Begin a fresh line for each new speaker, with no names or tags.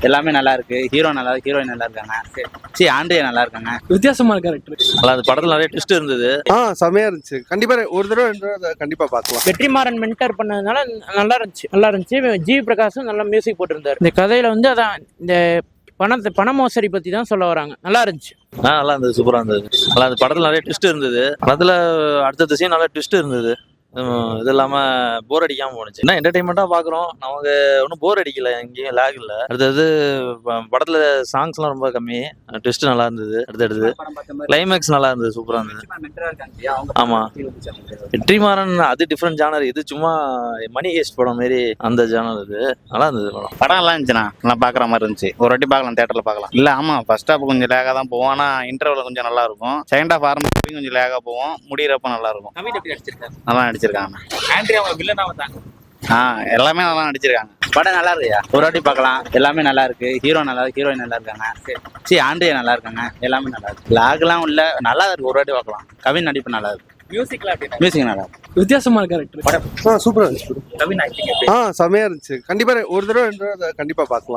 எல்லாமே நல்லா இருக்கு. ஹீரோ நல்லா இருக்கு, ஹீரோயின் நல்லா இருக்காங்க. சரி, ஆண்ட்ரியா நல்லா இருக்காங்க.
வித்தியாசமான கேரக்டர்.
நல்லா அந்த படத்துல நிறைய ட்விஸ்ட் இருந்தது.
செமையா இருந்துச்சு. கண்டிப்பா ஒரு தடவை 2 தடவை கண்டிப்பா பார்க்கலாம்.
வெற்றிமாறன் மென்டர் பண்ணதுனால நல்லா இருந்துச்சு. ஜி பிரகாஷும் நல்லா மியூசிக் போட்டிருந்தாரு. இந்த கதையில வந்து அதான் இந்த பண மோசடி பத்தி தான் சொல்ல வராங்க. நல்லா இருந்துச்சு.
நல்லா இருந்தது, சூப்பரா இருந்தது. நல்லா அந்த படத்துல நிறைய ட்விஸ்ட் இருந்தது. படத்துல அடுத்த சீன் நல்லா ட்விஸ்ட் இருந்தது. இது இல்லாம போர் அடிக்காம போனுச்சு. என்ன என்டர்டைன்மெண்டா பாக்குறோம், நமக்கு ஒன்றும் போர் அடிக்கல, எங்கேயும் லேக் இல்ல. அடுத்தது படத்துல சாங்ஸ் எல்லாம் ரொம்ப கம்மி, ட்விஸ்ட் நல்லா இருந்தது. அடுத்தது கிளைமேக்ஸ் நல்லா இருந்தது, சூப்பரா இருந்தது. ஆமா, வெற்றிமாறன் அது டிஃப்ரெண்ட் ஜானர். இது சும்மா மணி ஹேஸ்ட் படம் மாரி அந்த ஜானர். இது நல்லா இருந்தது.
படம் நல்லா இருந்துச்சுண்ணா, நல்லா பாக்குற மாதிரி இருந்துச்சு. ஒரு வாட்டி பார்க்கலாம், தியேட்டர்ல பார்க்கலாம். இல்ல ஆமா, ஃபர்ஸ்ட் ஹாப் கொஞ்சம் லேகா தான் போவோம். ஆனா இன்டர்வல் கொஞ்சம் நல்லா இருக்கும். செகண்ட் ஹாப் ஆரம்பிச்சு கொஞ்சம் லேகா போவோம், முடியறப்ப நல்லா இருக்கும். நல்லா நடிச்சிருக்காங்க. எல்லாமே நல்லா நடிச்சிருக்காங்க. படம் நல்லா இருக்குயா, ஒரு வாட்டி பார்க்கலாம். எல்லாமே நல்லா இருக்கு. ஹீரோ நல்லா இருக்கு, ஹீரோயின் நல்லா இருக்காங்க. சரி, ஆண்ட்ரியா நல்லா இருக்காங்க. எல்லாமே நல்லா இருக்கு. லாக்லாம் இல்ல, நல்லா இருக்கு. ஒரு வாட்டி பார்க்கலாம். கவின் நடிப்பு நல்லா இருக்கு. மியூசிக் நல்லா இருக்கு.
வித்தியாசமான கேரக்டர்.
சூப்பரா இருந்துச்சு. செமையா இருந்துச்சு. கண்டிப்பா ஒரு தடவை 2 தடவை கண்டிப்பா பார்க்கலாம்.